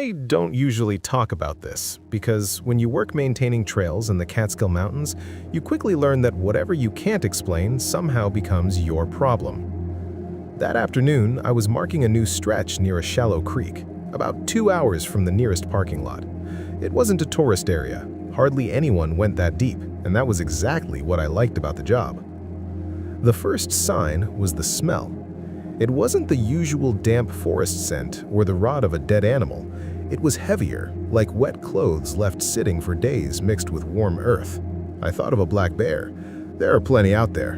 I don't usually talk about this because when you work maintaining trails in the Catskill Mountains, you quickly learn that whatever you can't explain somehow becomes your problem. That afternoon, I was marking a new stretch near a shallow creek, about 2 hours from the nearest parking lot. It wasn't a tourist area. Hardly anyone went that deep, and that was exactly what I liked about the job. The first sign was the smell. It wasn't the usual damp forest scent or the rot of a dead animal. It was heavier, like wet clothes left sitting for days mixed with warm earth. I thought of a black bear. There are plenty out there.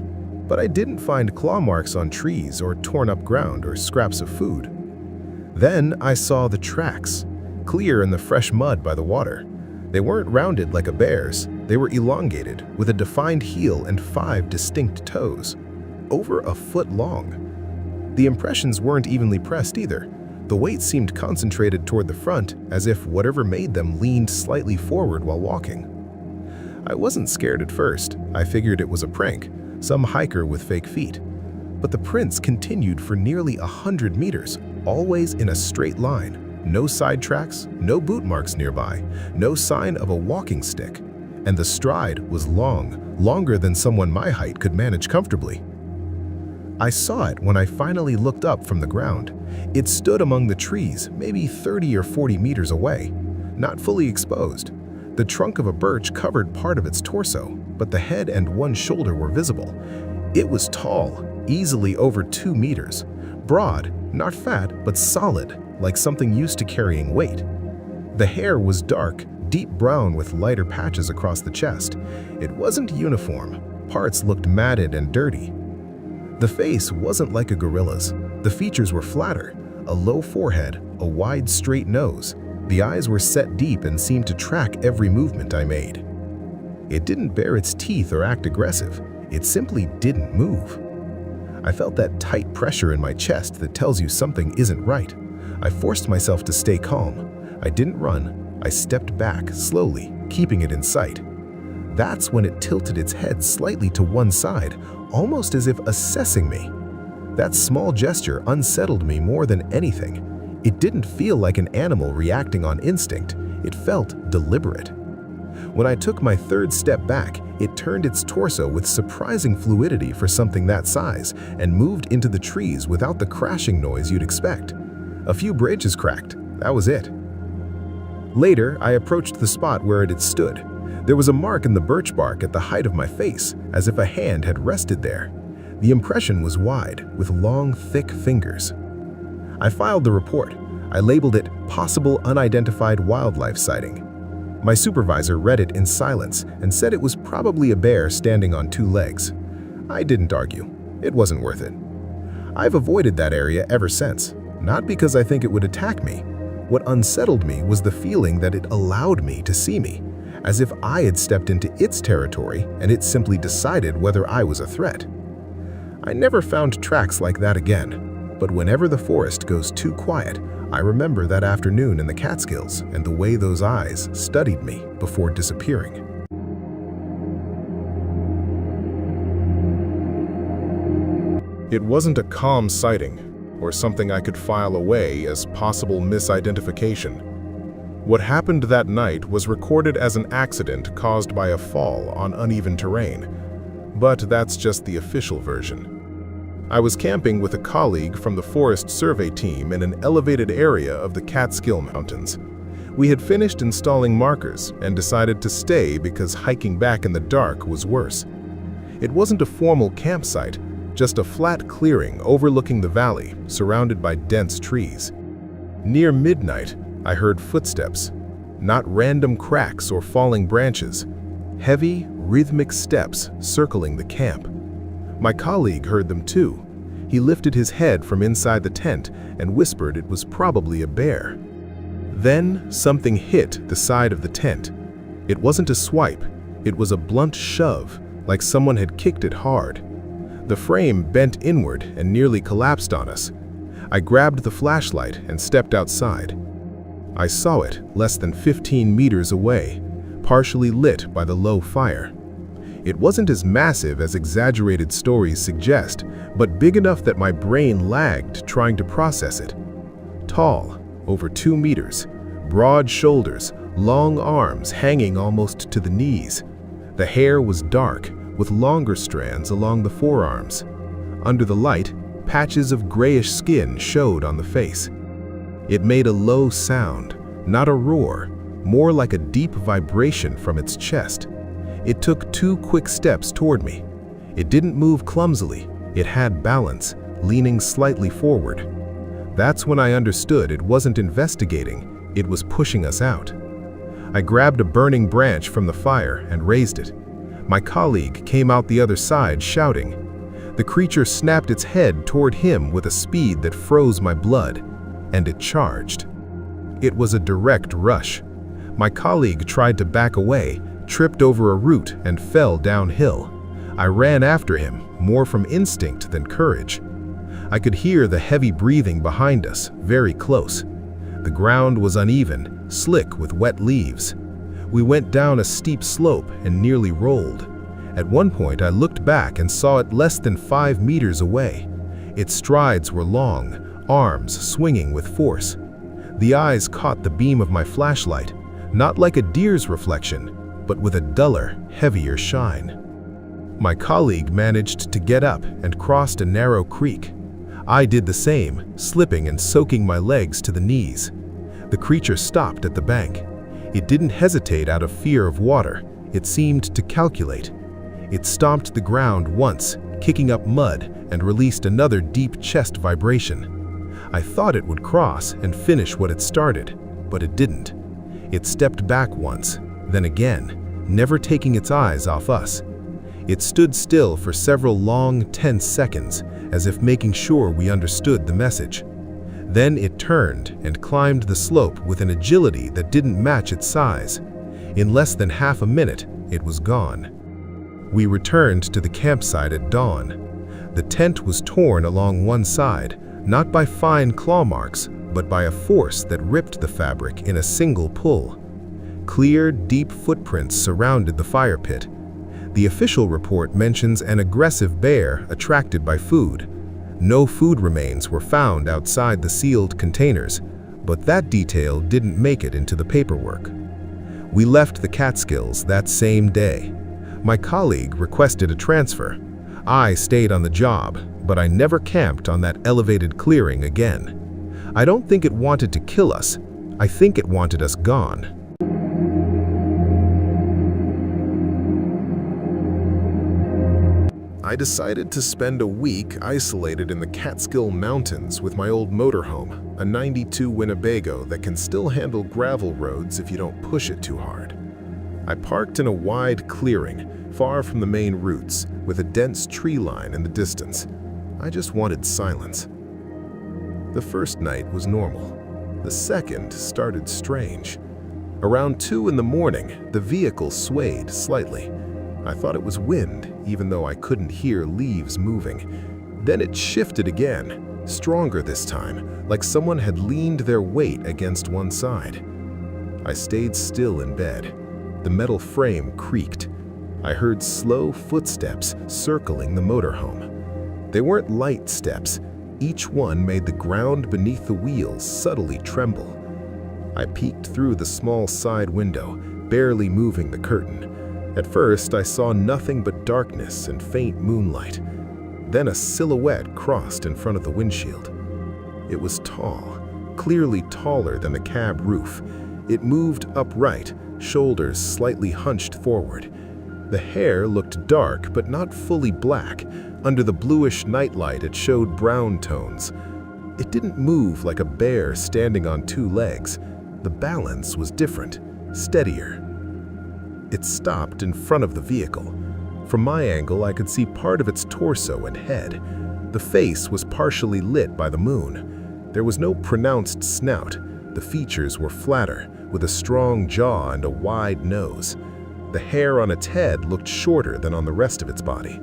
But I didn't find claw marks on trees or torn up ground or scraps of food. Then I saw the tracks, clear in the fresh mud by the water. They weren't rounded like a bear's. They were elongated, with a defined heel and 5 distinct toes, over a foot long. The impressions weren't evenly pressed either. The weight seemed concentrated toward the front, as if whatever made them leaned slightly forward while walking. I wasn't scared at first. I figured it was a prank, some hiker with fake feet. But the prints continued for nearly 100 meters, always in a straight line. No side tracks, no boot marks nearby, no sign of a walking stick. And the stride was long, longer than someone my height could manage comfortably. I saw it when I finally looked up from the ground. It stood among the trees, maybe 30 or 40 meters away, not fully exposed. The trunk of a birch covered part of its torso, but the head and one shoulder were visible. It was tall, easily over 2 meters, broad, not fat, but solid, like something used to carrying weight. The hair was dark, deep brown with lighter patches across the chest. It wasn't uniform. Parts looked matted and dirty. The face wasn't like a gorilla's. The features were flatter, a low forehead, a wide, straight nose. The eyes were set deep and seemed to track every movement I made. It didn't bare its teeth or act aggressive. It simply didn't move. I felt that tight pressure in my chest that tells you something isn't right. I forced myself to stay calm. I didn't run. I stepped back, slowly, keeping it in sight. That's when it tilted its head slightly to one side, almost as if assessing me. That small gesture unsettled me more than anything. It didn't feel like an animal reacting on instinct. It felt deliberate. When I took my third step back, it turned its torso with surprising fluidity for something that size and moved into the trees without the crashing noise you'd expect. A few branches cracked. That was it. Later, I approached the spot where it had stood. There was a mark in the birch bark at the height of my face, as if a hand had rested there. The impression was wide, with long, thick fingers. I filed the report. I labeled it Possible Unidentified Wildlife Sighting. My supervisor read it in silence and said it was probably a bear standing on 2 legs. I didn't argue. It wasn't worth it. I've avoided that area ever since, not because I think it would attack me. What unsettled me was the feeling that it allowed me to see me, as if I had stepped into its territory and it simply decided whether I was a threat. I never found tracks like that again, but whenever the forest goes too quiet, I remember that afternoon in the Catskills and the way those eyes studied me before disappearing. It wasn't a calm sighting, or something I could file away as possible misidentification. What happened that night was recorded as an accident caused by a fall on uneven terrain, but that's just the official version. I was camping with a colleague from the Forest Survey team in an elevated area of the Catskill Mountains. We had finished installing markers and decided to stay because hiking back in the dark was worse. It wasn't a formal campsite, just a flat clearing overlooking the valley, surrounded by dense trees. Near midnight, I heard footsteps, not random cracks or falling branches, heavy, rhythmic steps circling the camp. My colleague heard them too. He lifted his head from inside the tent and whispered it was probably a bear. Then something hit the side of the tent. It wasn't a swipe, it was a blunt shove, like someone had kicked it hard. The frame bent inward and nearly collapsed on us. I grabbed the flashlight and stepped outside. I saw it less than 15 meters away, partially lit by the low fire. It wasn't as massive as exaggerated stories suggest, but big enough that my brain lagged trying to process it. Tall, over 2 meters, Broad shoulders, long arms hanging almost to the knees. The hair was dark, with longer strands along the forearms. Under the light, patches of grayish skin showed on the face. It made a low sound, not a roar, more like a deep vibration from its chest. It took 2 quick steps toward me. It didn't move clumsily. It had balance, leaning slightly forward. That's when I understood it wasn't investigating, it was pushing us out. I grabbed a burning branch from the fire and raised it. My colleague came out the other side shouting. The creature snapped its head toward him with a speed that froze my blood, and it charged. It was a direct rush. My colleague tried to back away, tripped over a root, and fell downhill. I ran after him, more from instinct than courage. I could hear the heavy breathing behind us, very close. The ground was uneven, slick with wet leaves. We went down a steep slope and nearly rolled. At one point, I looked back and saw it less than 5 meters away. Its strides were long, arms swinging with force. The eyes caught the beam of my flashlight, not like a deer's reflection, but with a duller, heavier shine. My colleague managed to get up and crossed a narrow creek. I did the same, slipping and soaking my legs to the knees. The creature stopped at the bank. It didn't hesitate out of fear of water. It seemed to calculate. It stomped the ground once, kicking up mud, and released another deep chest vibration. I thought it would cross and finish what it started, but it didn't. It stepped back once, then again, never taking its eyes off us. It stood still for several long, tense seconds, as if making sure we understood the message. Then it turned and climbed the slope with an agility that didn't match its size. In less than half a minute, it was gone. We returned to the campsite at dawn. The tent was torn along one side, not by fine claw marks, but by a force that ripped the fabric in a single pull. Clear, deep footprints surrounded the fire pit. The official report mentions an aggressive bear attracted by food. No food remains were found outside the sealed containers, but that detail didn't make it into the paperwork. We left the Catskills that same day. My colleague requested a transfer. I stayed on the job, but I never camped on that elevated clearing again. I don't think it wanted to kill us. I think it wanted us gone. I decided to spend a week isolated in the Catskill Mountains with my old motorhome, a '92 Winnebago that can still handle gravel roads if you don't push it too hard. I parked in a wide clearing, far from the main routes, with a dense tree line in the distance. I just wanted silence. The first night was normal. The second started strange. Around 2 in the morning, the vehicle swayed slightly. I thought it was wind, even though I couldn't hear leaves moving. Then it shifted again, stronger this time, like someone had leaned their weight against one side. I stayed still in bed. The metal frame creaked. I heard slow footsteps circling the motorhome. They weren't light steps. Each one made the ground beneath the wheels subtly tremble. I peeked through the small side window, barely moving the curtain. At first, I saw nothing but darkness and faint moonlight. Then a silhouette crossed in front of the windshield. It was tall, clearly taller than the cab roof. It moved upright, shoulders slightly hunched forward. The hair looked dark but not fully black. Under the bluish nightlight, it showed brown tones. It didn't move like a bear standing on 2 legs. The balance was different, steadier. It stopped in front of the vehicle. From my angle, I could see part of its torso and head. The face was partially lit by the moon. There was no pronounced snout. The features were flatter, with a strong jaw and a wide nose. The hair on its head looked shorter than on the rest of its body.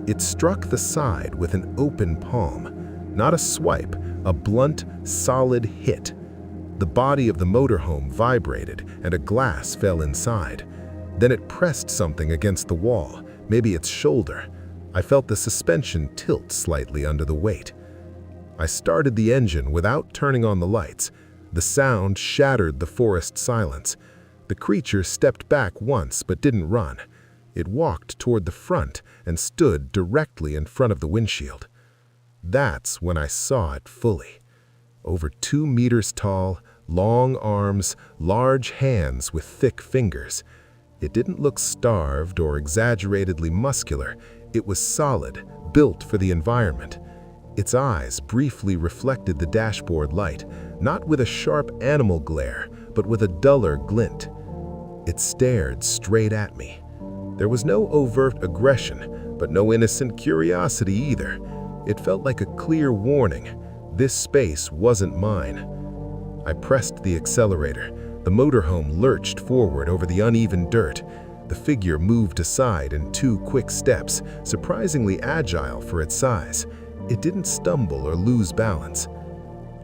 It struck the side with an open palm. Not a swipe, a blunt, solid hit. The body of the motorhome vibrated, and a glass fell inside. Then it pressed something against the wall, maybe its shoulder. I felt the suspension tilt slightly under the weight. I started the engine without turning on the lights. The sound shattered the forest silence. The creature stepped back once but didn't run. It walked toward the front and stood directly in front of the windshield. That's when I saw it fully. Over 2 meters tall, long arms, large hands with thick fingers. It didn't look starved or exaggeratedly muscular. It was solid, built for the environment. Its eyes briefly reflected the dashboard light, not with a sharp animal glare, but with a duller glint. It stared straight at me. There was no overt aggression, but no innocent curiosity either. It felt like a clear warning. This space wasn't mine. I pressed the accelerator. The motorhome lurched forward over the uneven dirt. The figure moved aside in 2 quick steps, surprisingly agile for its size. It didn't stumble or lose balance.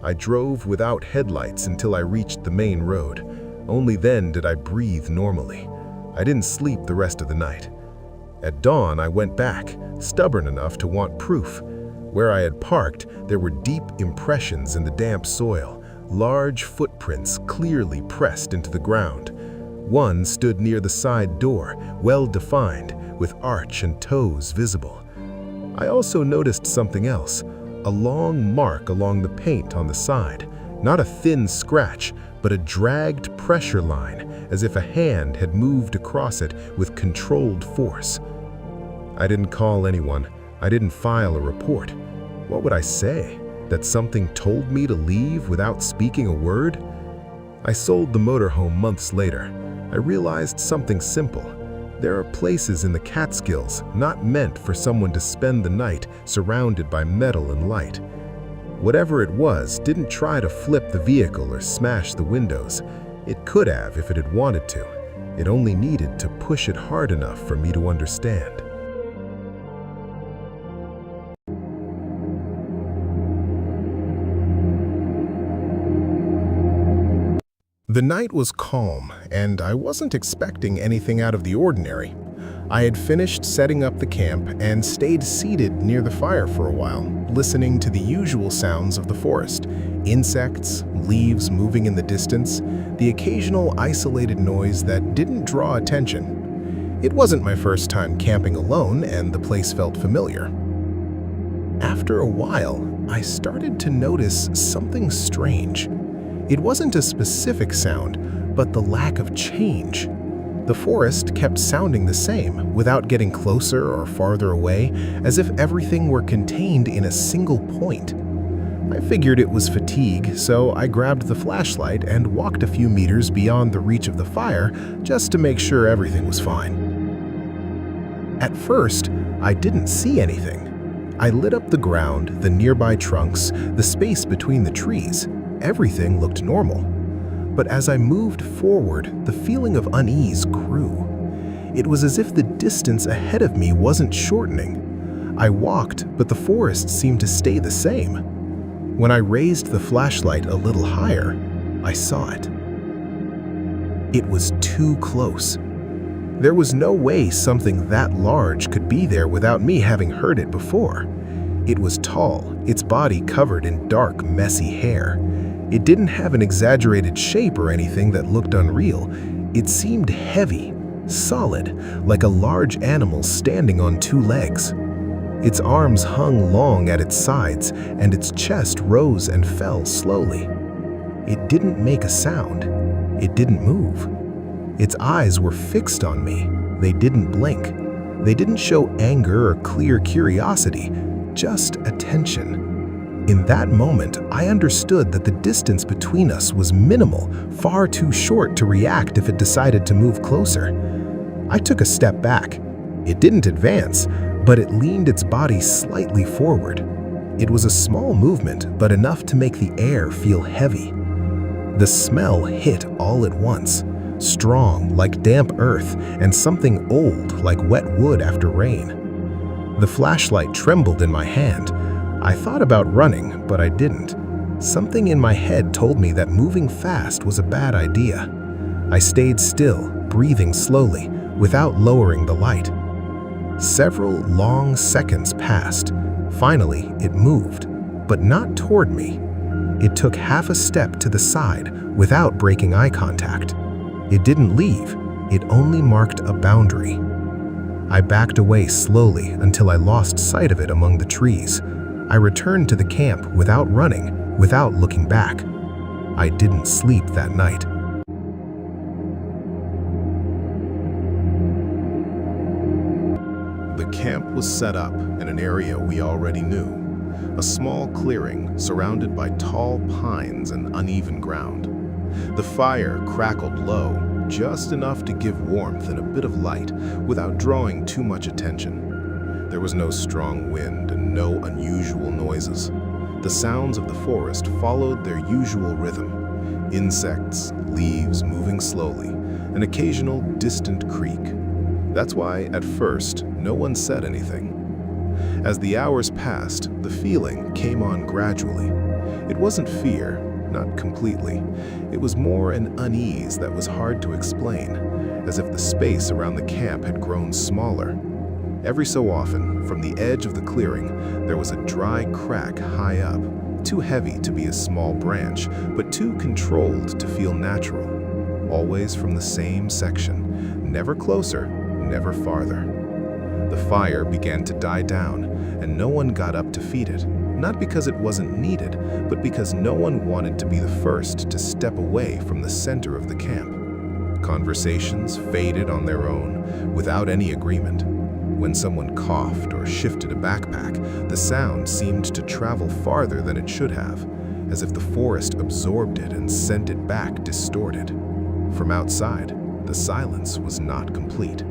I drove without headlights until I reached the main road. Only then did I breathe normally. I didn't sleep the rest of the night. At dawn, I went back, stubborn enough to want proof. Where I had parked, there were deep impressions in the damp soil, large footprints clearly pressed into the ground. One stood near the side door, well-defined, with arch and toes visible. I also noticed something else, a long mark along the paint on the side, not a thin scratch, but a dragged pressure line, as if a hand had moved across it with controlled force. I didn't call anyone. I didn't file a report. What would I say? That something told me to leave without speaking a word? I sold the motorhome months later. I realized something simple. There are places in the Catskills not meant for someone to spend the night surrounded by metal and light. Whatever it was didn't try to flip the vehicle or smash the windows. It could have if it had wanted to. It only needed to push it hard enough for me to understand. The night was calm, and I wasn't expecting anything out of the ordinary. I had finished setting up the camp and stayed seated near the fire for a while, listening to the usual sounds of the forest: insects, leaves moving in the distance, the occasional isolated noise that didn't draw attention. It wasn't my first time camping alone, and the place felt familiar. After a while, I started to notice something strange. It wasn't a specific sound, but the lack of change. The forest kept sounding the same, without getting closer or farther away, as if everything were contained in a single point. I figured it was fatigue, so I grabbed the flashlight and walked a few meters beyond the reach of the fire just to make sure everything was fine. At first, I didn't see anything. I lit up the ground, the nearby trunks, the space between the trees. Everything looked normal. But as I moved forward, the feeling of unease grew. It was as if the distance ahead of me wasn't shortening. I walked, but the forest seemed to stay the same. When I raised the flashlight a little higher, I saw it. It was too close. There was no way something that large could be there without me having heard it before. It was tall, its body covered in dark, messy hair. It didn't have an exaggerated shape or anything that looked unreal. It seemed heavy, solid, like a large animal standing on 2 legs. Its arms hung long at its sides, and its chest rose and fell slowly. It didn't make a sound. It didn't move. Its eyes were fixed on me. They didn't blink. They didn't show anger or clear curiosity, just attention. In that moment, I understood that the distance between us was minimal, far too short to react if it decided to move closer. I took a step back. It didn't advance, but it leaned its body slightly forward. It was a small movement, but enough to make the air feel heavy. The smell hit all at once, strong like damp earth and something old like wet wood after rain. The flashlight trembled in my hand. I thought about running, but I didn't. Something in my head told me that moving fast was a bad idea. I stayed still, breathing slowly, without lowering the light. Several long seconds passed. Finally, it moved, but not toward me. It took half a step to the side without breaking eye contact. It didn't leave, it only marked a boundary. I backed away slowly until I lost sight of it among the trees. I returned to the camp without running, without looking back. I didn't sleep that night. The camp was set up in an area we already knew, a small clearing surrounded by tall pines and uneven ground. The fire crackled low, just enough to give warmth and a bit of light without drawing too much attention. There was no strong wind and no unusual noises. The sounds of the forest followed their usual rhythm: insects, leaves moving slowly, an occasional distant creak. That's why, at first, no one said anything. As the hours passed, the feeling came on gradually. It wasn't fear, not completely. It was more an unease that was hard to explain, as if the space around the camp had grown smaller. Every so often, from the edge of the clearing, there was a dry crack high up, too heavy to be a small branch, but too controlled to feel natural. Always from the same section, never closer, never farther. The fire began to die down, and no one got up to feed it, not because it wasn't needed, but because no one wanted to be the first to step away from the center of the camp. Conversations faded on their own, without any agreement. When someone coughed or shifted a backpack, the sound seemed to travel farther than it should have, as if the forest absorbed it and sent it back distorted. From outside, the silence was not complete.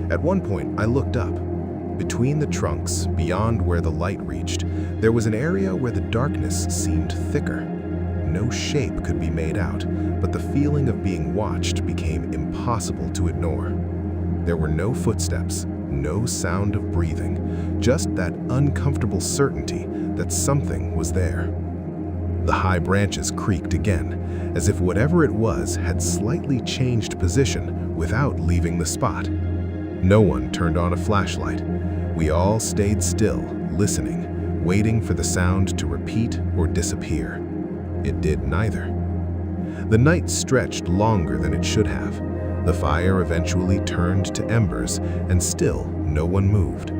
At one point, I looked up. Between the trunks, beyond where the light reached, there was an area where the darkness seemed thicker. No shape could be made out, but the feeling of being watched became impossible to ignore. There were no footsteps, no sound of breathing, just that uncomfortable certainty that something was there. The high branches creaked again, as if whatever it was had slightly changed position without leaving the spot. No one turned on a flashlight. We all stayed still, listening, waiting for the sound to repeat or disappear. It did neither. The night stretched longer than it should have. The fire eventually turned to embers, and still no one moved.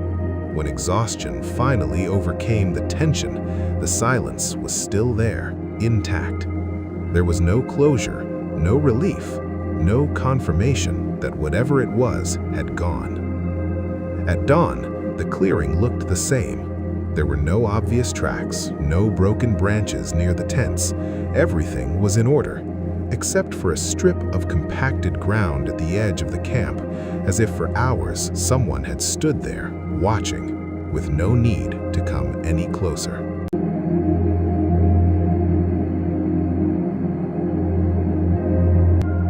When exhaustion finally overcame the tension, the silence was still there, intact. There was no closure, no relief, no confirmation that whatever it was had gone. At dawn, the clearing looked the same. There were no obvious tracks, no broken branches near the tents. Everything was in order, except for a strip of compacted ground at the edge of the camp, as if for hours someone had stood there, watching, with no need to come any closer.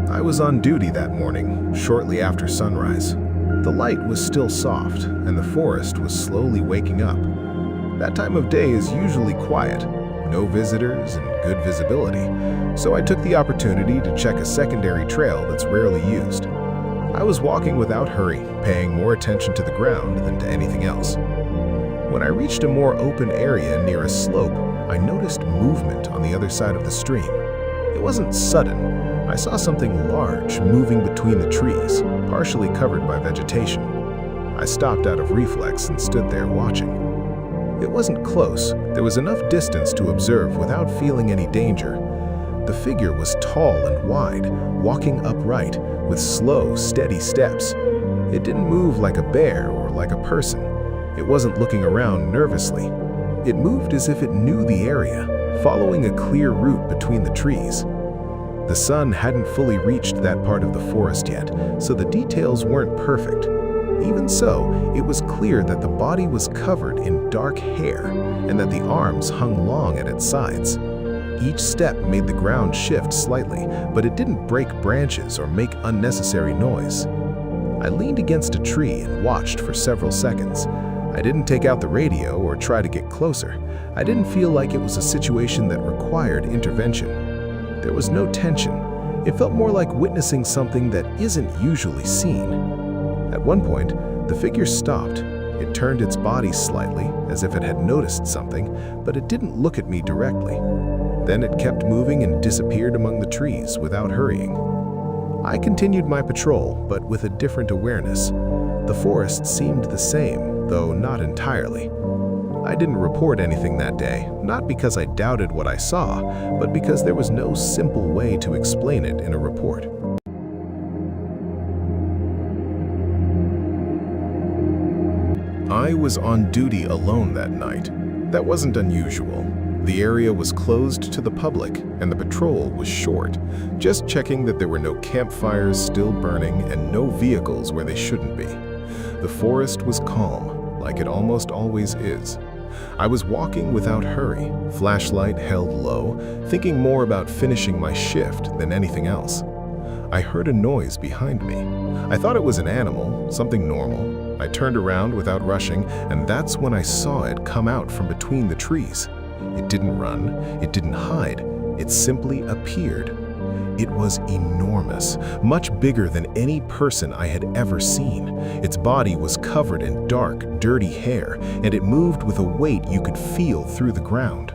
I was on duty that morning, shortly after sunrise. The light was still soft, and the forest was slowly waking up. That time of day is usually quiet, no visitors and good visibility, so I took the opportunity to check a secondary trail that's rarely used. I was walking without hurry, paying more attention to the ground than to anything else. When I reached a more open area near a slope, I noticed movement on the other side of the stream. It wasn't sudden. I saw something large moving between the trees, partially covered by vegetation. I stopped out of reflex and stood there watching. It wasn't close. There was enough distance to observe without feeling any danger. The figure was tall and wide, walking upright, with slow, steady steps. It didn't move like a bear or like a person. It wasn't looking around nervously. It moved as if it knew the area, following a clear route between the trees. The sun hadn't fully reached that part of the forest yet, so the details weren't perfect. Even so, it was clear that the body was covered in dark hair and that the arms hung long at its sides. Each step made the ground shift slightly, but it didn't break branches or make unnecessary noise. I leaned against a tree and watched for several seconds. I didn't take out the radio or try to get closer. I didn't feel like it was a situation that required intervention. There was no tension. It felt more like witnessing something that isn't usually seen. At one point, the figure stopped. It turned its body slightly, as if it had noticed something, but it didn't look at me directly. Then it kept moving and disappeared among the trees without hurrying. I continued my patrol, but with a different awareness. The forest seemed the same, though not entirely. I didn't report anything that day, not because I doubted what I saw, but because there was no simple way to explain it in a report. I was on duty alone that night. That wasn't unusual. The area was closed to the public, and the patrol was short, just checking that there were no campfires still burning and no vehicles where they shouldn't be. The forest was calm, like it almost always is. I was walking without hurry, flashlight held low, thinking more about finishing my shift than anything else. I heard a noise behind me. I thought it was an animal, something normal. I turned around without rushing, and that's when I saw it come out from between the trees. It didn't run, it didn't hide, it simply appeared. It was enormous, much bigger than any person I had ever seen. Its body was covered in dark, dirty hair, and it moved with a weight you could feel through the ground.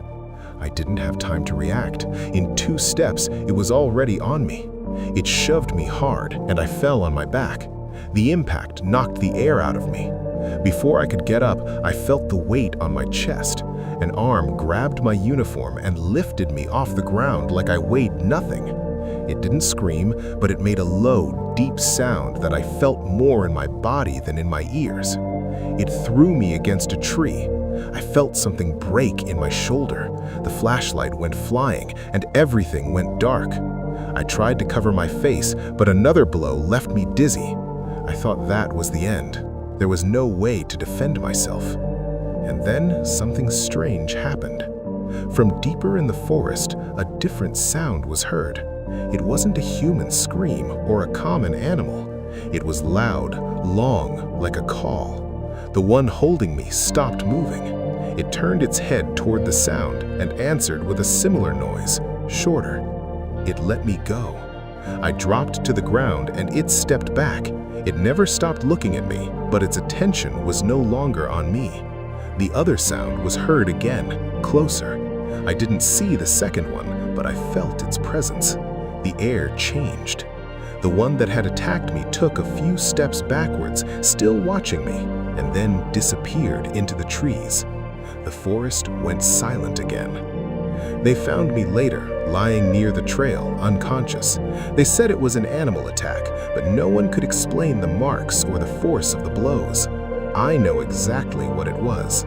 I didn't have time to react. In 2 steps, it was already on me. It shoved me hard, and I fell on my back. The impact knocked the air out of me. Before I could get up, I felt the weight on my chest. An arm grabbed my uniform and lifted me off the ground like I weighed nothing. It didn't scream, but it made a low, deep sound that I felt more in my body than in my ears. It threw me against a tree. I felt something break in my shoulder. The flashlight went flying, and everything went dark. I tried to cover my face, but another blow left me dizzy. I thought that was the end. There was no way to defend myself. And then something strange happened. From deeper in the forest, a different sound was heard. It wasn't a human scream or a common animal. It was loud, long, like a call. The one holding me stopped moving. It turned its head toward the sound and answered with a similar noise, shorter. It let me go. I dropped to the ground and it stepped back. It never stopped looking at me, but its attention was no longer on me. The other sound was heard again, closer. I didn't see the second one, but I felt its presence. The air changed. The one that had attacked me took a few steps backwards, still watching me, and then disappeared into the trees. The forest went silent again. They found me later, lying near the trail, unconscious. They said it was an animal attack, but no one could explain the marks or the force of the blows. I know exactly what it was.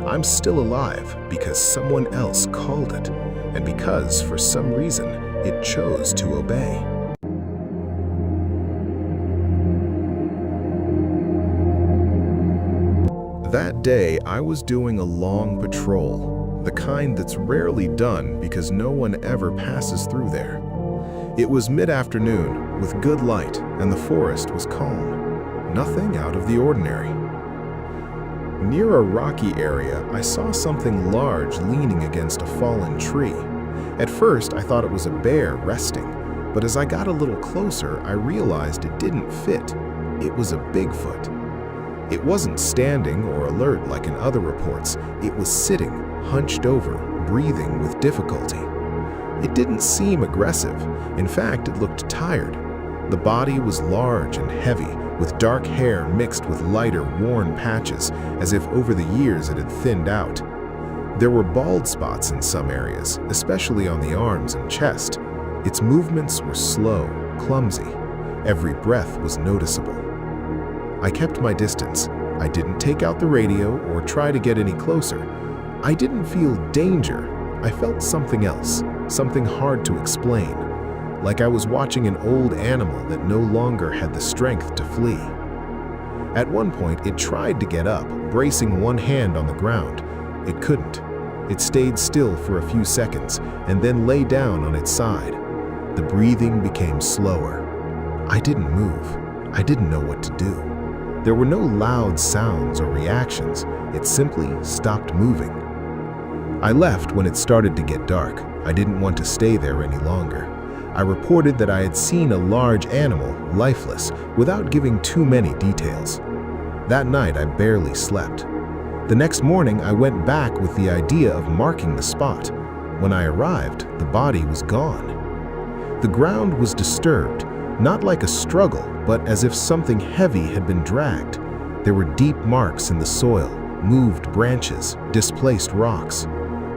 I'm still alive because someone else called it, and because, for some reason, it chose to obey. That day, I was doing a long patrol, the kind that's rarely done because no one ever passes through there. It was mid-afternoon, with good light, and the forest was calm. Nothing out of the ordinary. Near a rocky area, I saw something large leaning against a fallen tree. At first, I thought it was a bear resting, but as I got a little closer, I realized it didn't fit. It was a Bigfoot. It wasn't standing or alert like in other reports. It was sitting, hunched over, breathing with difficulty. It didn't seem aggressive. In fact, it looked tired. The body was large and heavy, with dark hair mixed with lighter, worn patches, as if over the years it had thinned out. There were bald spots in some areas, especially on the arms and chest. Its movements were slow, clumsy. Every breath was noticeable. I kept my distance. I didn't take out the radio or try to get any closer. I didn't feel danger. I felt something else, something hard to explain. Like I was watching an old animal that no longer had the strength to flee. At one point, it tried to get up, bracing one hand on the ground. It couldn't. It stayed still for a few seconds and then lay down on its side. The breathing became slower. I didn't move. I didn't know what to do. There were no loud sounds or reactions. It simply stopped moving. I left when it started to get dark. I didn't want to stay there any longer. I reported that I had seen a large animal, lifeless, without giving too many details. That night, I barely slept. The next morning, I went back with the idea of marking the spot. When I arrived, the body was gone. The ground was disturbed, not like a struggle, but as if something heavy had been dragged. There were deep marks in the soil, moved branches, displaced rocks.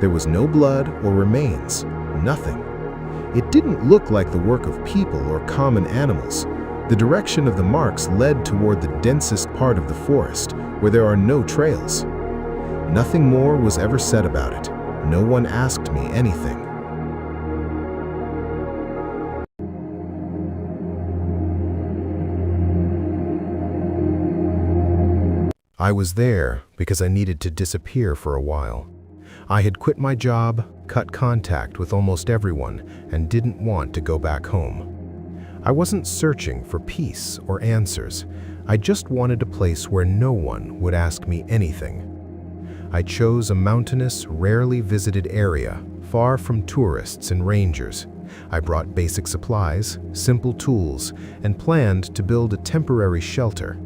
There was no blood or remains, nothing. It didn't look like the work of people or common animals. The direction of the marks led toward the densest part of the forest, where there are no trails. Nothing more was ever said about it. No one asked me anything. I was there because I needed to disappear for a while. I had quit my job, cut contact with almost everyone, and didn't want to go back home. I wasn't searching for peace or answers. I just wanted a place where no one would ask me anything. I chose a mountainous, rarely visited area, far from tourists and rangers. I brought basic supplies, simple tools, and planned to build a temporary shelter.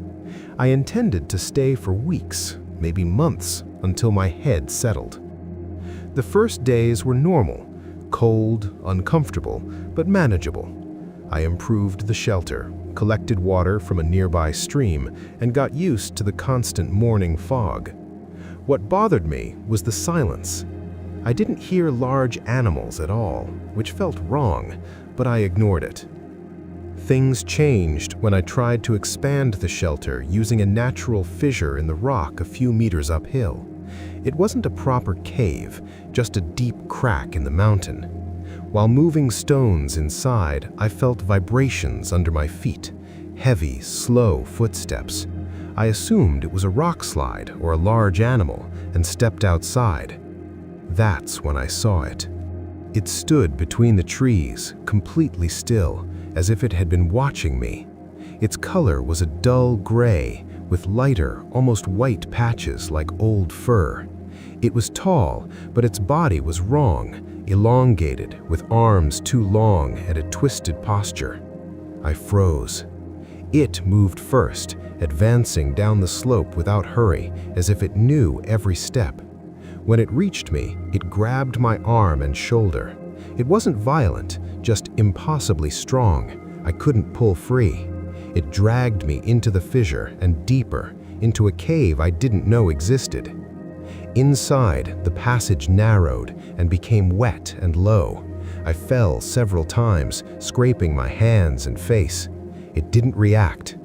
I intended to stay for weeks, maybe months, until my head settled. The first days were normal, cold, uncomfortable, but manageable. I improved the shelter, collected water from a nearby stream, and got used to the constant morning fog. What bothered me was the silence. I didn't hear large animals at all, which felt wrong, but I ignored it. Things changed when I tried to expand the shelter using a natural fissure in the rock a few meters uphill. It wasn't a proper cave, just a deep crack in the mountain. While moving stones inside, I felt vibrations under my feet, heavy, slow footsteps. I assumed it was a rock slide or a large animal and stepped outside. That's when I saw it. It stood between the trees, completely still, as if it had been watching me. Its color was a dull gray, with lighter, almost white patches like old fur. It was tall, but its body was wrong, elongated, with arms too long and a twisted posture. I froze. It moved first, advancing down the slope without hurry, as if it knew every step. When it reached me, it grabbed my arm and shoulder. It wasn't violent, just impossibly strong. I couldn't pull free. It dragged me into the fissure and deeper, into a cave I didn't know existed. Inside, the passage narrowed and became wet and low. I fell several times, scraping my hands and face. It didn't react.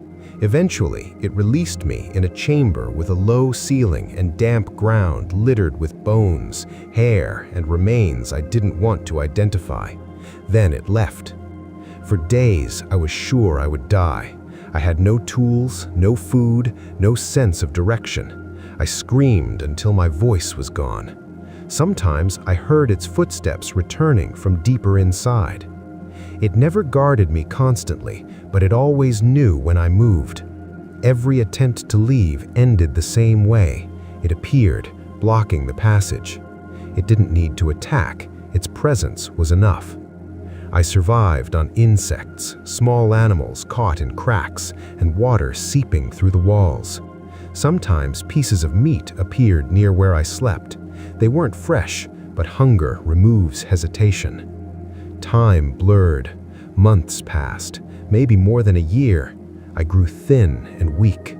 Eventually, it released me in a chamber with a low ceiling and damp ground littered with bones, hair, and remains I didn't want to identify. Then it left. For days, I was sure I would die. I had no tools, no food, no sense of direction. I screamed until my voice was gone. Sometimes I heard its footsteps returning from deeper inside. It never guarded me constantly, but it always knew when I moved. Every attempt to leave ended the same way. It appeared, blocking the passage. It didn't need to attack. Its presence was enough. I survived on insects, small animals caught in cracks, and water seeping through the walls. Sometimes pieces of meat appeared near where I slept. They weren't fresh, but hunger removes hesitation. Time blurred. Months passed, maybe more than a year. I grew thin and weak.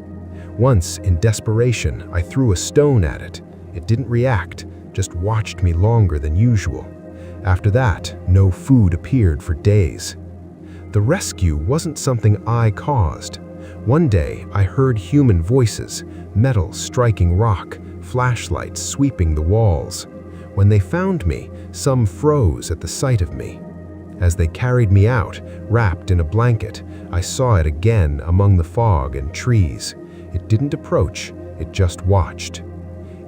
Once, in desperation, I threw a stone at it. It didn't react, just watched me longer than usual. After that, no food appeared for days. The rescue wasn't something I caused. One day, I heard human voices, metal striking rock, flashlights sweeping the walls. When they found me, some froze at the sight of me. As they carried me out, wrapped in a blanket, I saw it again among the fog and trees. It didn't approach, it just watched.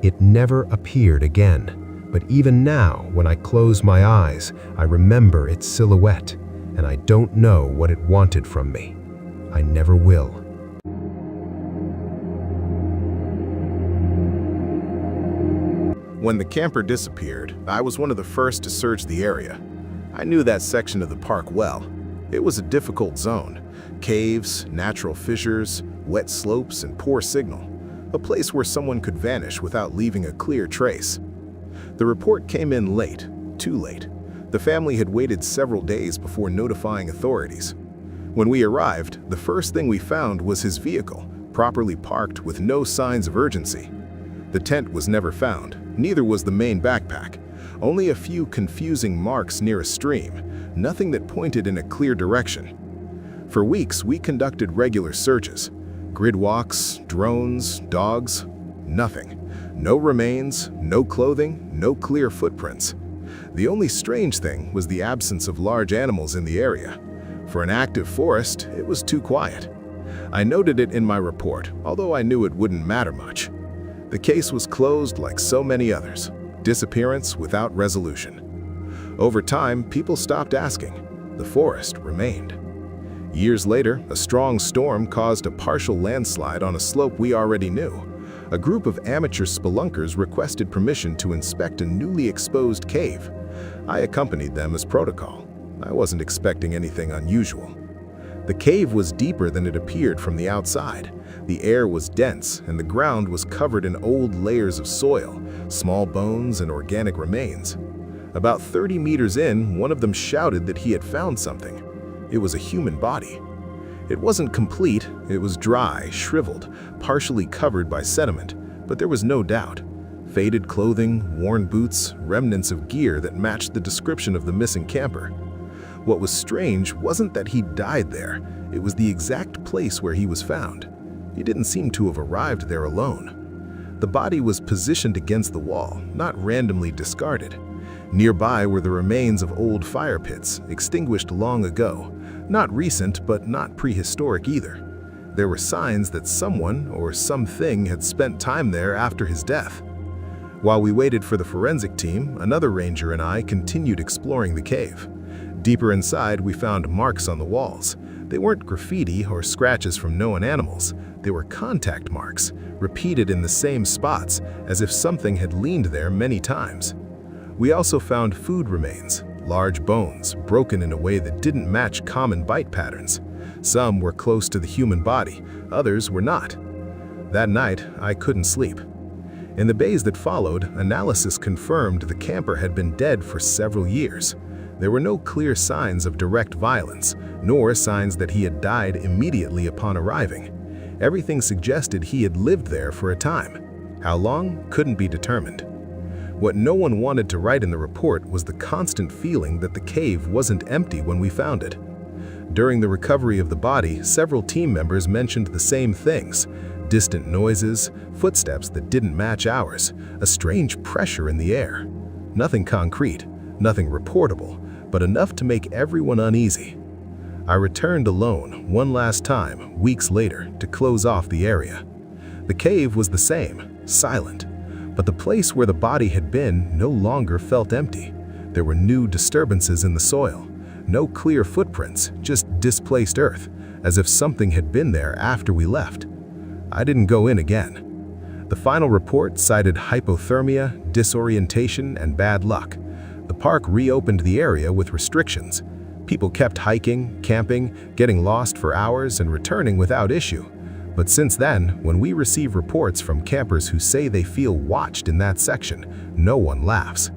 It never appeared again, but even now, when I close my eyes, I remember its silhouette, and I don't know what it wanted from me. I never will. When the camper disappeared, I was one of the first to search the area. I knew that section of the park well. It was a difficult zone. Caves, natural fissures, wet slopes, and poor signal. A place where someone could vanish without leaving a clear trace. The report came in late, too late. The family had waited several days before notifying authorities. When we arrived, the first thing we found was his vehicle, properly parked with no signs of urgency. The tent was never found, neither was the main backpack. Only a few confusing marks near a stream, nothing that pointed in a clear direction. For weeks, we conducted regular searches. Grid walks, drones, dogs, nothing. No remains, no clothing, no clear footprints. The only strange thing was the absence of large animals in the area. For an active forest, it was too quiet. I noted it in my report, although I knew it wouldn't matter much. The case was closed like so many others. Disappearance without resolution. Over time, people stopped asking. The forest remained. Years later, a strong storm caused a partial landslide on a slope we already knew. A group of amateur spelunkers requested permission to inspect a newly exposed cave. I accompanied them as protocol. I wasn't expecting anything unusual. The cave was deeper than it appeared from the outside. The air was dense, and the ground was covered in old layers of soil, small bones, and organic remains. About 30 meters in, one of them shouted that he had found something. It was a human body. It wasn't complete, it was dry, shriveled, partially covered by sediment, but there was no doubt. Faded clothing, worn boots, remnants of gear that matched the description of the missing camper. What was strange wasn't that he died there, it was the exact place where he was found. He didn't seem to have arrived there alone. The body was positioned against the wall, not randomly discarded. Nearby were the remains of old fire pits, extinguished long ago. Not recent, but not prehistoric either. There were signs that someone or something had spent time there after his death. While we waited for the forensic team, another ranger and I continued exploring the cave. Deeper inside, we found marks on the walls. They weren't graffiti or scratches from known animals. They were contact marks, repeated in the same spots, as if something had leaned there many times. We also found food remains, large bones, broken in a way that didn't match common bite patterns. Some were close to the human body, others were not. That night, I couldn't sleep. In the days that followed, analysis confirmed the camper had been dead for several years. There were no clear signs of direct violence, nor signs that he had died immediately upon arriving. Everything suggested he had lived there for a time. How long couldn't be determined. What no one wanted to write in the report was the constant feeling that the cave wasn't empty when we found it. During the recovery of the body, several team members mentioned the same things: distant noises, footsteps that didn't match ours, a strange pressure in the air. Nothing concrete, nothing reportable, but enough to make everyone uneasy. I returned alone one last time, weeks later, to close off the area. The cave was the same, silent, but the place where the body had been no longer felt empty. There were new disturbances in the soil, no clear footprints, just displaced earth, as if something had been there after we left. I didn't go in again. The final report cited hypothermia, disorientation, and bad luck. The park reopened the area with restrictions. People kept hiking, camping, getting lost for hours, and returning without issue. But since then, when we receive reports from campers who say they feel watched in that section, no one laughs.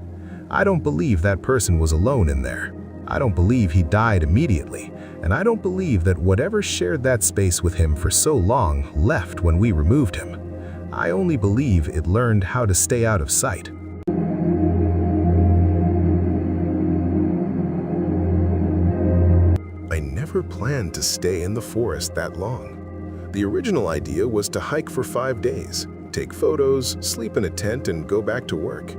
I don't believe that person was alone in there. I don't believe he died immediately, and I don't believe that whatever shared that space with him for so long left when we removed him. I only believe it learned how to stay out of sight. I never planned to stay in the forest that long. The original idea was to hike for 5 days, take photos, sleep in a tent, and go back to work.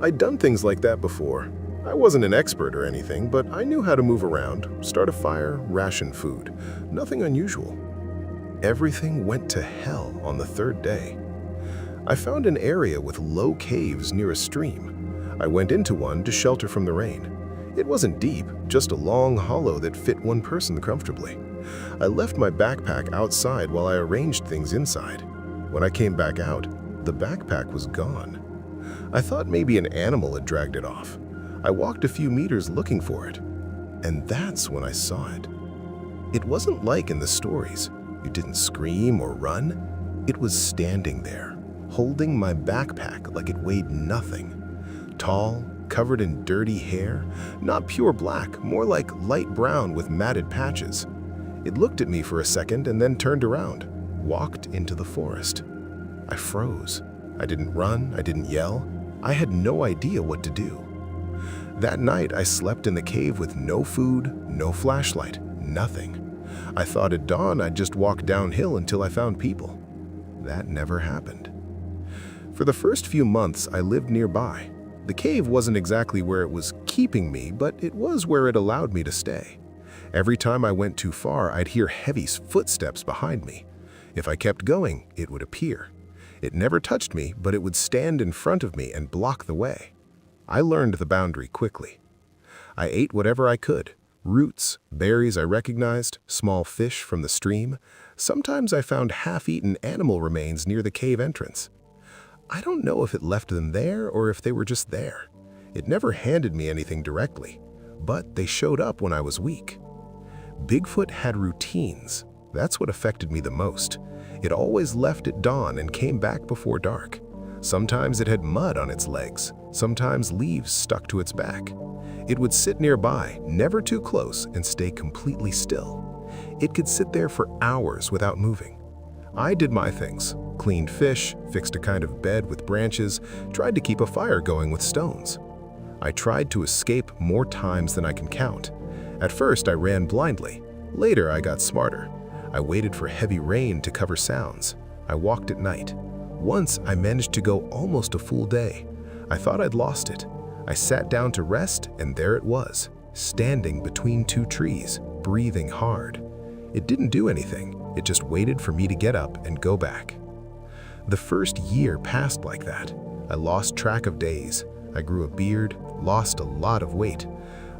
I'd done things like that before. I wasn't an expert or anything, but I knew how to move around, start a fire, ration food. Nothing unusual. Everything went to hell on the 3rd day. I found an area with low caves near a stream. I went into one to shelter from the rain. It wasn't deep, just a long hollow that fit one person comfortably. I left my backpack outside while I arranged things inside. When I came back out, the backpack was gone. I thought maybe an animal had dragged it off. I walked a few meters looking for it, and that's when I saw it. It wasn't like in the stories. It didn't scream or run. It was standing there, holding my backpack like it weighed nothing. Tall, covered in dirty hair, not pure black, more like light brown with matted patches. It looked at me for a second and then turned around, walked into the forest. I froze. I didn't run, I didn't yell. I had no idea what to do. That night, I slept in the cave with no food, no flashlight, nothing. I thought at dawn I'd just walk downhill until I found people. That never happened. For the first few months, I lived nearby. The cave wasn't exactly where it was keeping me, but it was where it allowed me to stay. Every time I went too far, I'd hear heavy footsteps behind me. If I kept going, it would appear. It never touched me, but it would stand in front of me and block the way. I learned the boundary quickly. I ate whatever I could. Roots, berries I recognized, small fish from the stream. Sometimes I found half-eaten animal remains near the cave entrance. I don't know if it left them there or if they were just there. It never handed me anything directly, but they showed up when I was weak. Bigfoot had routines. That's what affected me the most. It always left at dawn and came back before dark. Sometimes it had mud on its legs, sometimes leaves stuck to its back. It would sit nearby, never too close, and stay completely still. It could sit there for hours without moving. I did my things, cleaned fish, fixed a kind of bed with branches, tried to keep a fire going with stones. I tried to escape more times than I can count. At first, I ran blindly. Later, I got smarter. I waited for heavy rain to cover sounds. I walked at night. Once, I managed to go almost a full day. I thought I'd lost it. I sat down to rest, and there it was, standing between two trees, breathing hard. It didn't do anything. It just waited for me to get up and go back. The first year passed like that. I lost track of days. I grew a beard, lost a lot of weight.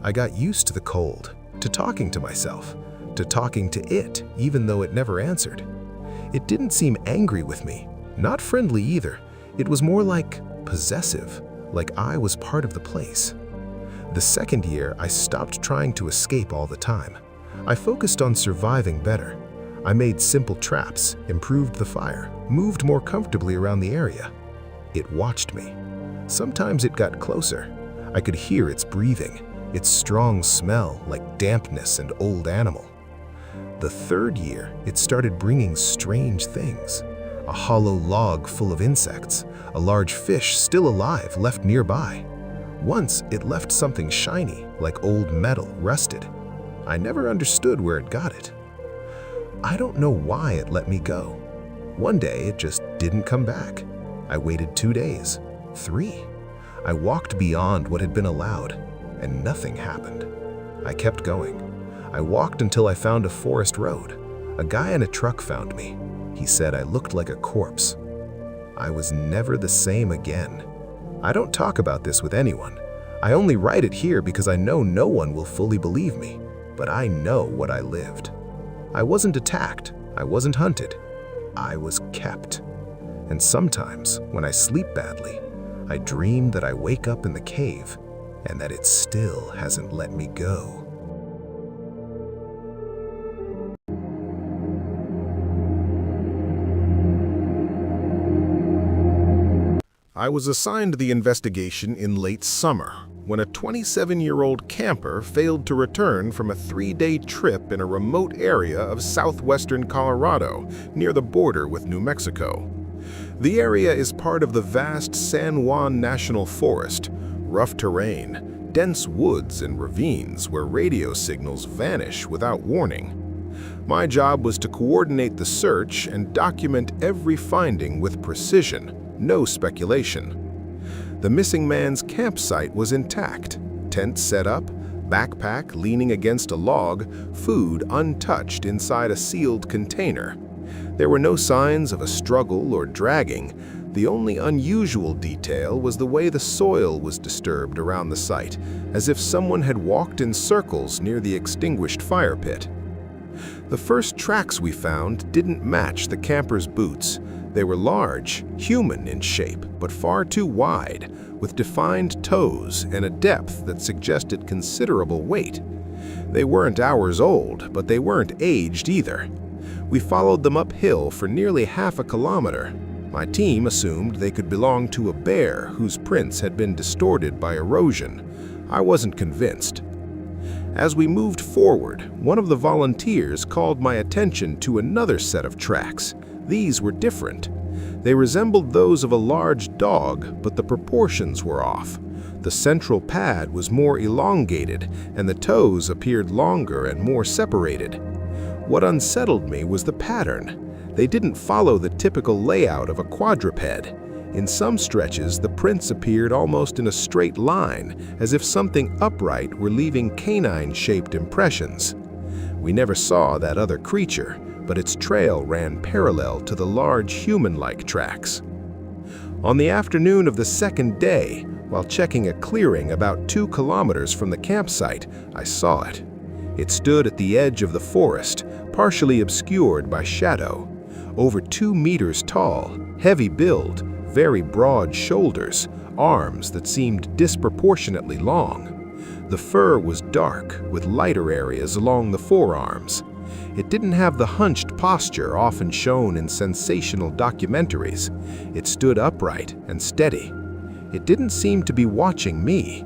I got used to the cold, to talking to myself, to talking to it, even though it never answered. It didn't seem angry with me, not friendly either. It was more like possessive, like I was part of the place. The second year, I stopped trying to escape all the time. I focused on surviving better. I made simple traps, improved the fire, moved more comfortably around the area. It watched me. Sometimes it got closer. I could hear its breathing, its strong smell like dampness and old animal. The third year, it started bringing strange things. A hollow log full of insects, a large fish still alive left nearby. Once, it left something shiny, like old metal, rusted. I never understood where it got it. I don't know why it let me go. One day, it just didn't come back. I waited 2 days, 3. I walked beyond what had been allowed, and nothing happened. I kept going. I walked until I found a forest road. A guy in a truck found me. He said I looked like a corpse. I was never the same again. I don't talk about this with anyone. I only write it here because I know no one will fully believe me, but I know what I lived. I wasn't attacked. I wasn't hunted. I was kept. And sometimes, when I sleep badly, I dream that I wake up in the cave and that it still hasn't let me go. I was assigned the investigation in late summer when a 27-year-old camper failed to return from a 3-day trip in a remote area of southwestern Colorado near the border with New Mexico. The area is part of the vast San Juan National Forest, rough terrain, dense woods and ravines where radio signals vanish without warning. My job was to coordinate the search and document every finding with precision, no speculation. The missing man's campsite was intact, tent set up, backpack leaning against a log, food untouched inside a sealed container. There were no signs of a struggle or dragging. The only unusual detail was the way the soil was disturbed around the site, as if someone had walked in circles near the extinguished fire pit. The first tracks we found didn't match the camper's boots. They were large, human in shape, but far too wide, with defined toes and a depth that suggested considerable weight. They weren't hours old, but they weren't aged either. We followed them uphill for nearly half a kilometer. My team assumed they could belong to a bear whose prints had been distorted by erosion. I wasn't convinced. As we moved forward, one of the volunteers called my attention to another set of tracks. These were different. They resembled those of a large dog, but the proportions were off. The central pad was more elongated, and the toes appeared longer and more separated. What unsettled me was the pattern. They didn't follow the typical layout of a quadruped. In some stretches, the prints appeared almost in a straight line, as if something upright were leaving canine-shaped impressions. We never saw that other creature, but its trail ran parallel to the large human-like tracks. On the afternoon of the second day, while checking a clearing about 2 kilometers from the campsite, I saw it. It stood at the edge of the forest, partially obscured by shadow. Over 2 meters tall, heavy build, very broad shoulders, arms that seemed disproportionately long. The fur was dark, with lighter areas along the forearms. It didn't have the hunched posture often shown in sensational documentaries. It stood upright and steady. It didn't seem to be watching me.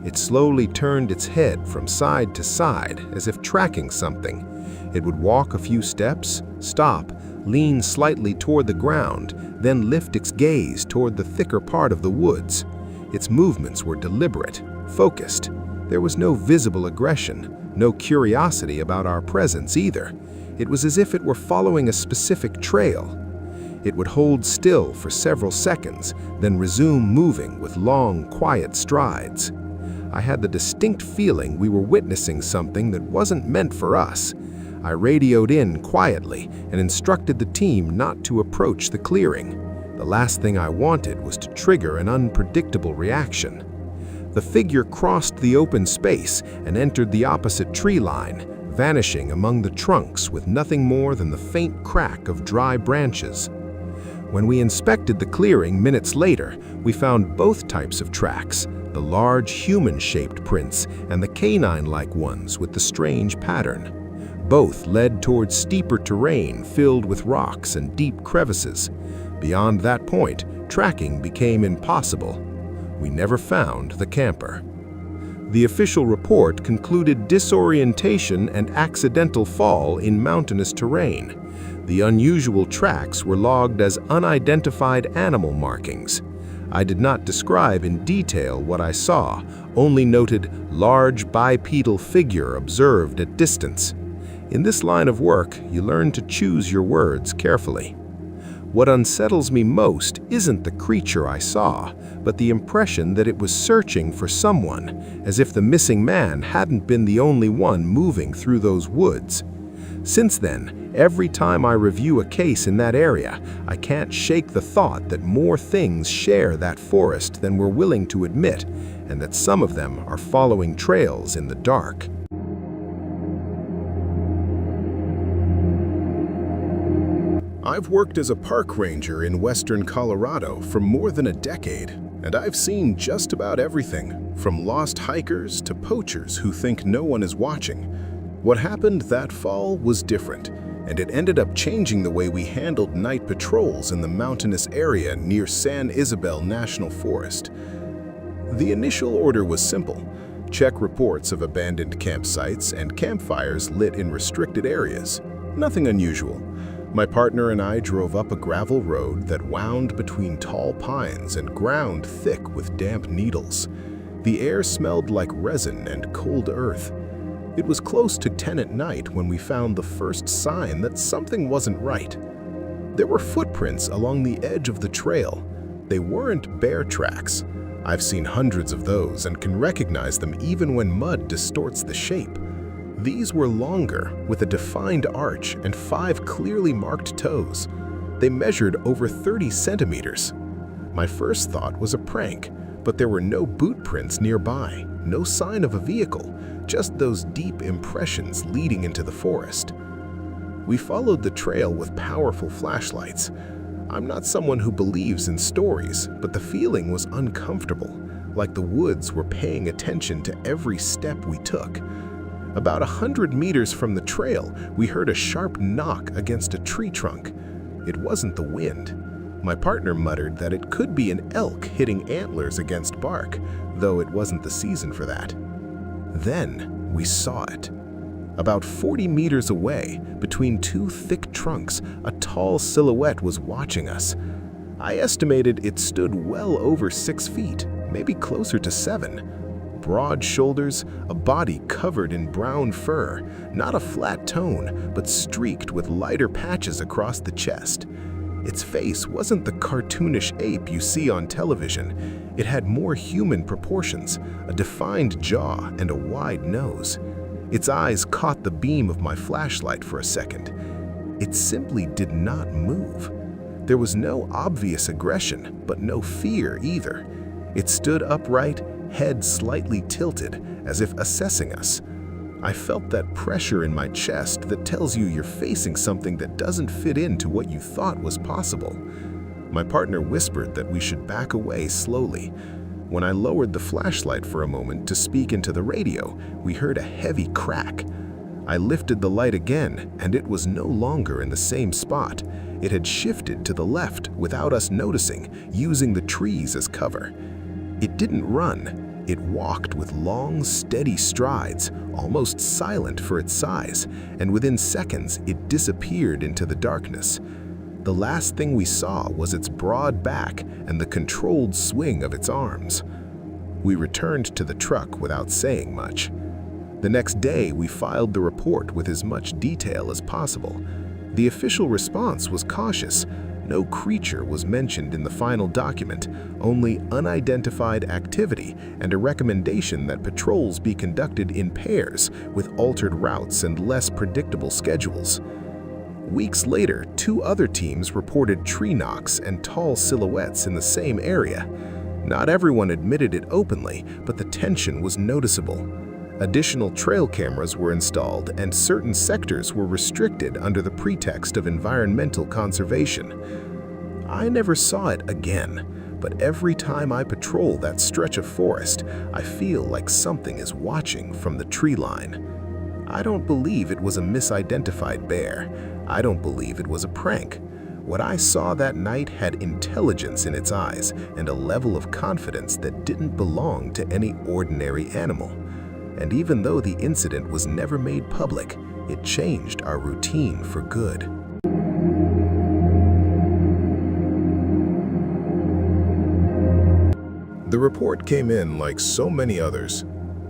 It slowly turned its head from side to side, as if tracking something. It would walk a few steps, stop, lean slightly toward the ground, then lift its gaze toward the thicker part of the woods. Its movements were deliberate, focused. There was no visible aggression, no curiosity about our presence either. It was as if it were following a specific trail. It would hold still for several seconds, then resume moving with long, quiet strides. I had the distinct feeling we were witnessing something that wasn't meant for us. I radioed in quietly and instructed the team not to approach the clearing. The last thing I wanted was to trigger an unpredictable reaction. The figure crossed the open space and entered the opposite tree line, vanishing among the trunks with nothing more than the faint crack of dry branches. When we inspected the clearing minutes later, we found both types of tracks, the large human-shaped prints and the canine-like ones with the strange pattern. Both led towards steeper terrain filled with rocks and deep crevices. Beyond that point, tracking became impossible. We never found the camper. The official report concluded disorientation and accidental fall in mountainous terrain. The unusual tracks were logged as unidentified animal markings. I did not describe in detail what I saw, only noted large bipedal figure observed at distance. In this line of work, you learn to choose your words carefully. What unsettles me most isn't the creature I saw, but the impression that it was searching for someone, as if the missing man hadn't been the only one moving through those woods. Since then, every time I review a case in that area, I can't shake the thought that more things share that forest than we're willing to admit, and that some of them are following trails in the dark. I've worked as a park ranger in western Colorado for more than a decade, and I've seen just about everything, from lost hikers to poachers who think no one is watching. What happened that fall was different, and it ended up changing the way we handled night patrols in the mountainous area near San Isabel National Forest. The initial order was simple: check reports of abandoned campsites and campfires lit in restricted areas. Nothing unusual. My partner and I drove up a gravel road that wound between tall pines and ground thick with damp needles. The air smelled like resin and cold earth. It was close to 10 at night when we found the first sign that something wasn't right. There were footprints along the edge of the trail. They weren't bear tracks. I've seen hundreds of those and can recognize them even when mud distorts the shape. These were longer, with a defined arch and 5 clearly marked toes. They measured over 30 centimeters. My first thought was a prank, but there were no boot prints nearby, no sign of a vehicle, just those deep impressions leading into the forest. We followed the trail with powerful flashlights. I'm not someone who believes in stories, but the feeling was uncomfortable, like the woods were paying attention to every step we took. About 100 meters from the trail, we heard a sharp knock against a tree trunk. It wasn't the wind. My partner muttered that it could be an elk hitting antlers against bark, though it wasn't the season for that. Then we saw it. About 40 meters away, between two thick trunks, a tall silhouette was watching us. I estimated it stood well over 6 feet, maybe closer to 7. Broad shoulders, a body covered in brown fur, not a flat tone, but streaked with lighter patches across the chest. Its face wasn't the cartoonish ape you see on television. It had more human proportions, a defined jaw and a wide nose. Its eyes caught the beam of my flashlight for a second. It simply did not move. There was no obvious aggression, but no fear either. It stood upright, head slightly tilted, as if assessing us. I felt that pressure in my chest that tells you you're facing something that doesn't fit into what you thought was possible. My partner whispered that we should back away slowly. When I lowered the flashlight for a moment to speak into the radio, we heard a heavy crack. I lifted the light again, and it was no longer in the same spot. It had shifted to the left without us noticing, using the trees as cover. It didn't run. It walked with long, steady strides, almost silent for its size, and within seconds it disappeared into the darkness. The last thing we saw was its broad back and the controlled swing of its arms. We returned to the truck without saying much. The next day, we filed the report with as much detail as possible. The official response was cautious. No creature was mentioned in the final document, only unidentified activity and a recommendation that patrols be conducted in pairs with altered routes and less predictable schedules. Weeks later, 2 other teams reported tree knocks and tall silhouettes in the same area. Not everyone admitted it openly, but the tension was noticeable. Additional trail cameras were installed and certain sectors were restricted under the pretext of environmental conservation. I never saw it again, but every time I patrol that stretch of forest, I feel like something is watching from the tree line. I don't believe it was a misidentified bear. I don't believe it was a prank. What I saw that night had intelligence in its eyes and a level of confidence that didn't belong to any ordinary animal. And even though the incident was never made public, it changed our routine for good. The report came in like so many others.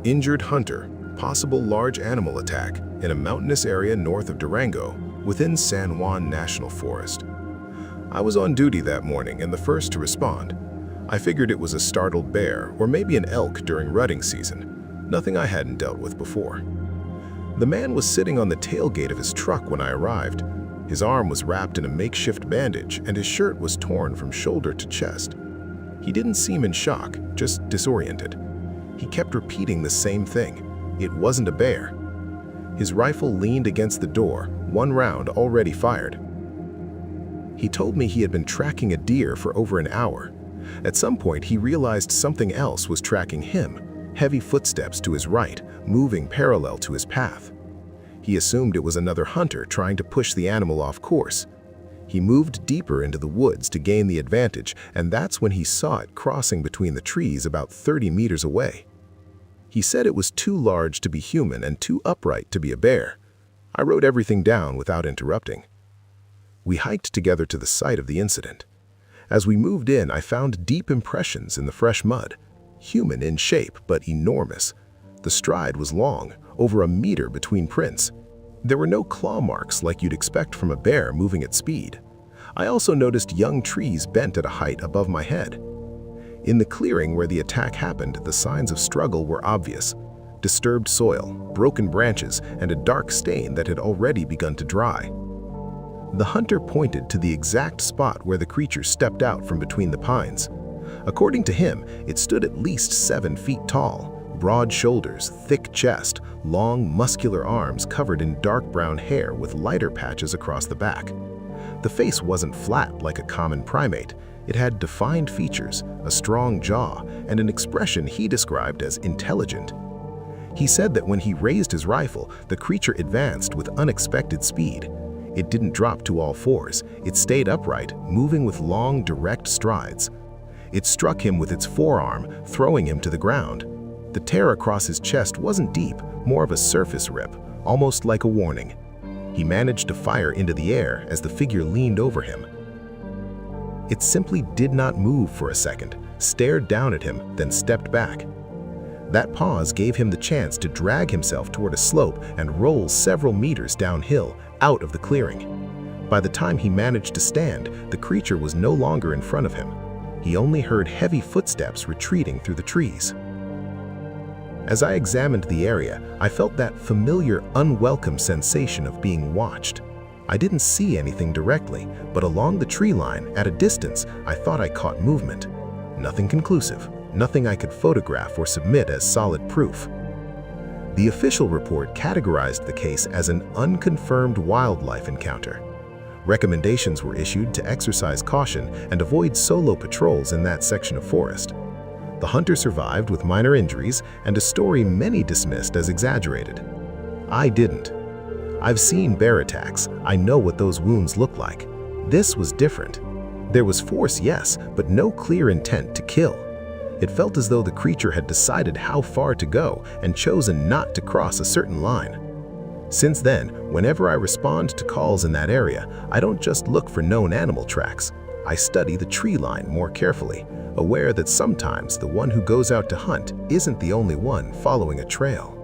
Injured hunter, possible large animal attack in a mountainous area north of Durango within San Juan National Forest. I was on duty that morning and the first to respond. I figured it was a startled bear or maybe an elk during rutting season, nothing I hadn't dealt with before. The man was sitting on the tailgate of his truck when I arrived. His arm was wrapped in a makeshift bandage and his shirt was torn from shoulder to chest. He didn't seem in shock, just disoriented. He kept repeating the same thing. It wasn't a bear. His rifle leaned against the door, one round already fired. He told me he had been tracking a deer for over an hour. At some point, he realized something else was tracking him, heavy footsteps to his right, moving parallel to his path. He assumed it was another hunter trying to push the animal off course. He moved deeper into the woods to gain the advantage, and that's when he saw it crossing between the trees about 30 meters away. He said it was too large to be human and too upright to be a bear. I wrote everything down without interrupting. We hiked together to the site of the incident. As we moved in, I found deep impressions in the fresh mud, human in shape but enormous. The stride was long, over a meter between prints. There were no claw marks like you'd expect from a bear moving at speed. I also noticed young trees bent at a height above my head. In the clearing where the attack happened, the signs of struggle were obvious. Disturbed soil, broken branches, and a dark stain that had already begun to dry. The hunter pointed to the exact spot where the creature stepped out from between the pines. According to him, it stood at least 7 feet tall. Broad shoulders, thick chest, long, muscular arms covered in dark brown hair with lighter patches across the back. The face wasn't flat like a common primate. It had defined features, a strong jaw, and an expression he described as intelligent. He said that when he raised his rifle, the creature advanced with unexpected speed. It didn't drop to all fours. It stayed upright, moving with long, direct strides. It struck him with its forearm, throwing him to the ground. The tear across his chest wasn't deep, more of a surface rip, almost like a warning. He managed to fire into the air as the figure leaned over him. It simply did not move for a second, stared down at him, then stepped back. That pause gave him the chance to drag himself toward a slope and roll several meters downhill, out of the clearing. By the time he managed to stand, the creature was no longer in front of him. He only heard heavy footsteps retreating through the trees. As I examined the area, I felt that familiar, unwelcome sensation of being watched. I didn't see anything directly, but along the tree line, at a distance, I thought I caught movement. Nothing conclusive, nothing I could photograph or submit as solid proof. The official report categorized the case as an unconfirmed wildlife encounter. Recommendations were issued to exercise caution and avoid solo patrols in that section of forest. The hunter survived with minor injuries and a story many dismissed as exaggerated. I didn't. I've seen bear attacks. I know what those wounds look like. This was different. There was force, yes, but no clear intent to kill. It felt as though the creature had decided how far to go and chosen not to cross a certain line. Since then, whenever I respond to calls in that area, I don't just look for known animal tracks. I study the tree line more carefully, aware that sometimes the one who goes out to hunt isn't the only one following a trail.